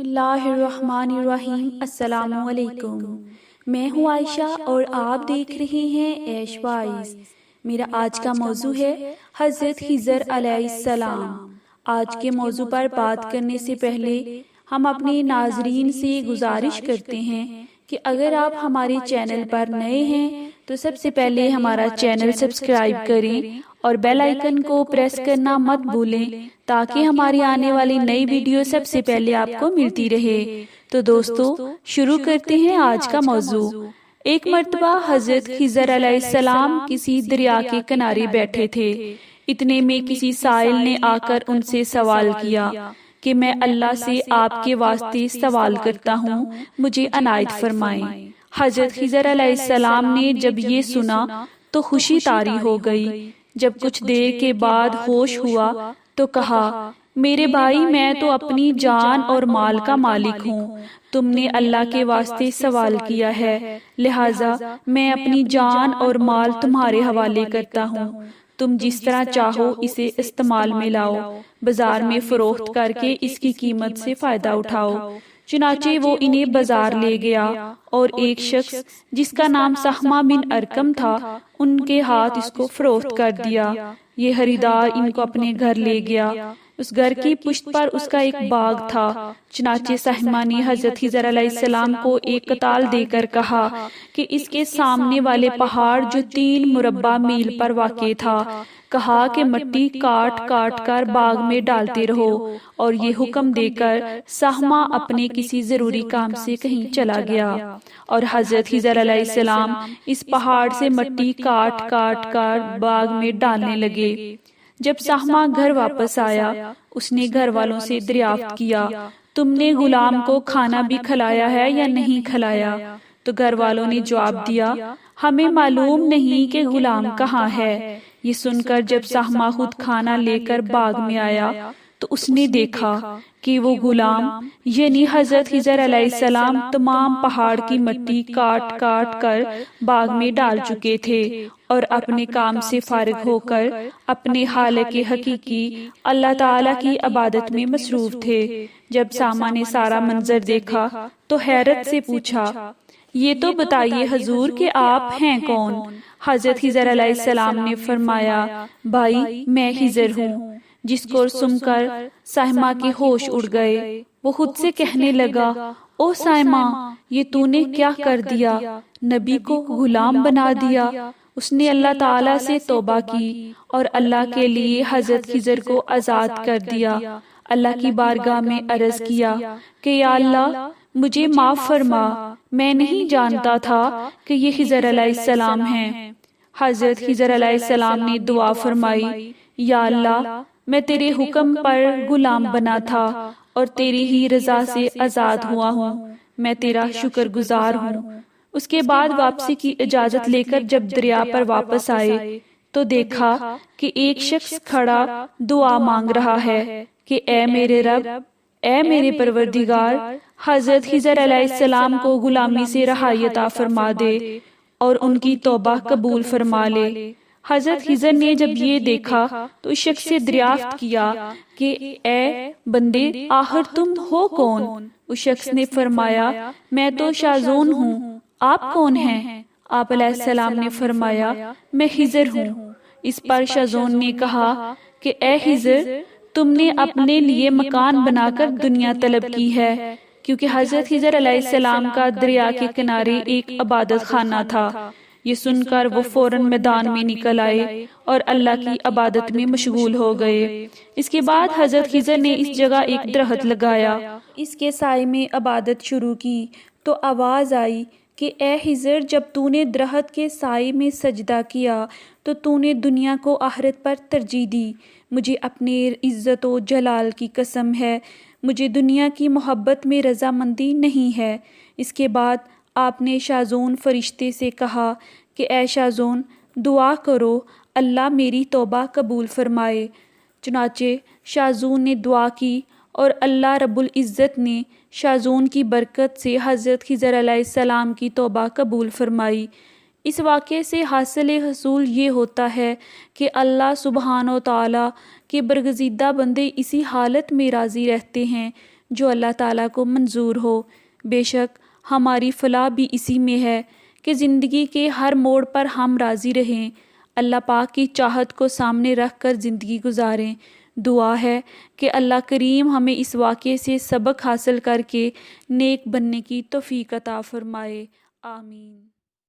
اللہ الرحمن الرحیم۔ السلام علیکم، میں ہوں عائشہ اور آپ دیکھ رہے ہیں ایش وائز۔ میرا آج کا موضوع ہے حضرت خضر علیہ السلام۔ آج کے موضوع پر بات کرنے سے پہلے ہم اپنے ناظرین سے گزارش کرتے ہیں کہ اگر آپ ہمارے چینل پر نئے ہیں تو سب سے پہلے ہمارا چینل سبسکرائب کریں اور بیل آئیکن کو پریس کرنا مت بھولیں تاکہ ہماری آنے والی نئی ویڈیو سب سے پہلے آپ کو ملتی رہے۔ تو دوستو شروع کرتے ہیں آج کا موضوع۔ ایک مرتبہ حضرت خضر علیہ السلام کسی دریا کے کنارے بیٹھے تھے۔ اتنے میں کسی سائل نے آ کر ان سے سوال کیا کہ میں اللہ سے آپ کے واسطے سوال کرتا ہوں، مجھے عنایت فرمائیں۔ حضرت خضر علیہ السلام نے جب یہ سنا تو خوشی طاری ہو گئی۔ جب کچھ دیر کے بعد ہوش ہوا تو کہا، میرے بھائی میں تو اپنی جان اور مال کا مالک ہوں، تم نے اللہ کے واسطے سوال کیا ہے، لہٰذا میں اپنی جان اور مال تمہارے حوالے کرتا ہوں، تم جس طرح چاہو اسے استعمال میں لاؤ، بازار میں فروخت کر کے اس کی قیمت سے فائدہ اٹھاؤ۔ چنانچہ وہ انہیں بازار لے گیا اور ایک شخص جس کا نام سہمہ بن ارقم تھا ان کے ہاتھ اس کو فروخت کر دیا۔ یہ خریدار ان کو اپنے گھر لے گیا۔ اس گھر کی پشت پر اس کا ایک باغ تھا۔ چنانچہ سہمہ نے حضرت خضر علیہ السلام کو ایک کتال دے کر کہا کہ اس کے سامنے والے پہاڑ جو 3 مربع میل پر واقع تھا، کہا کہ مٹی کاٹ کاٹ کر باغ میں ڈالتے رہو، اور یہ حکم دے کر سہمہ اپنے کسی ضروری کام سے کہیں چلا گیا اور حضرت خضر علیہ السلام اس پہاڑ سے مٹی کاٹ کاٹ کر باغ میں ڈالنے لگے۔ جب سہمہ گھر واپس آیا اس نے گھر والوں سے دریافت کیا، تم نے غلام کو کھانا بھی کھلایا ہے یا نہیں کھلایا؟ تو گھر والوں نے جواب دیا، ہمیں معلوم نہیں کہ غلام کہاں ہے۔ یہ سن کر جب سہمہ خود کھانا لے کر باغ میں آیا تو اس نے دیکھا کہ وہ غلام یعنی حضرت خضر علیہ السلام تمام پہاڑ کی مٹی کاٹ کاٹ کر باغ میں ڈال چکے تھے اور اپنے کام سے فارغ ہو کر اپنے خالق حقیقی اللہ تعالیٰ کی عبادت میں مصروف تھے۔ جب سہمہ نے سارا منظر دیکھا تو حیرت سے پوچھا، یہ تو بتائیے حضور کہ آپ ہیں کون؟ حضرت خضر علیہ السلام نے فرمایا، بھائی میں خضر ہوں۔ جس کو سن کر سہمہ کے ہوش اڑ گئے۔ وہ خود سے کہنے لگا، او سہمہ یہ تو نے کیا کر دیا، نبی کو غلام بنا دیا۔ اس نے اللہ تعالیٰ سے توبہ کی اور اللہ کے لیے حضرت خضر کو آزاد کر دیا۔ اللہ کی بارگاہ میں عرض کیا کہ یا اللہ مجھے معاف فرما، میں نہیں جانتا تھا کہ یہ خضر علیہ السلام ہیں۔ حضرت خضر علیہ السلام نے دعا فرمائی، یا اللہ میں تیرے حکم پر غلام بنا تھا اور تیری ہی رضا سے آزاد ہوا ہوں، میں تیرا شکر گزار ہوں۔ اس کے بعد واپسی کی اجازت لے کر جب دریا پر واپس آئے تو دیکھا کہ ایک شخص کھڑا دعا مانگ رہا ہے کہ اے میرے رب، اے میرے پروردگار، حضرت خضر علیہ السلام کو غلامی سے رہائی عطا فرما دے اور ان کی توبہ قبول فرما لے۔ حضرت خضر نے جب یہ دیکھا تو اس شخص سے دریافت کیا کہ اے بندے آخر تم ہو کون؟ اس شخص نے فرمایا، میں تو شازون ہوں، آپ کون ہیں؟ آپ علیہ السلام نے فرمایا، میں خضر ہوں۔ اس پر شازون نے کہا کہ اے خضر تم نے اپنے لیے مکان بنا کر دنیا طلب کی ہے، کیونکہ حضرت خضر علیہ السلام کا دریا کے کنارے ایک عبادت خانہ تھا۔ یہ سن کر وہ فوراً میدان میں نکل آئے اور اللہ کی عبادت میں مشغول ہو گئے۔ اس کے بعد حضرت خضر نے اس جگہ ایک درخت لگایا، اس کے سائے میں عبادت شروع کی تو آواز آئی کہ اے خضر جب تو نے درخت کے سائے میں سجدہ کیا تو نے دنیا کو آخرت پر ترجیح دی۔ مجھے اپنے عزت و جلال کی قسم ہے، مجھے دنیا کی محبت میں رضامندی نہیں ہے۔ اس کے بعد آپ نے شازون فرشتے سے کہا کہ اے شازون دعا کرو اللہ میری توبہ قبول فرمائے۔ چنانچہ شازون نے دعا کی اور اللہ رب العزت نے شازون کی برکت سے حضرت خضر علیہ السلام کی توبہ قبول فرمائی۔ اس واقعے سے حاصل حصول یہ ہوتا ہے کہ اللہ سبحانہ و تعالیٰ کے برگزیدہ بندے اسی حالت میں راضی رہتے ہیں جو اللہ تعالیٰ کو منظور ہو۔ بے شک ہماری فلاح بھی اسی میں ہے کہ زندگی کے ہر موڑ پر ہم راضی رہیں، اللہ پاک کی چاہت کو سامنے رکھ کر زندگی گزاریں۔ دعا ہے کہ اللہ کریم ہمیں اس واقعے سے سبق حاصل کر کے نیک بننے کی توفیق عطا فرمائے۔ آمین۔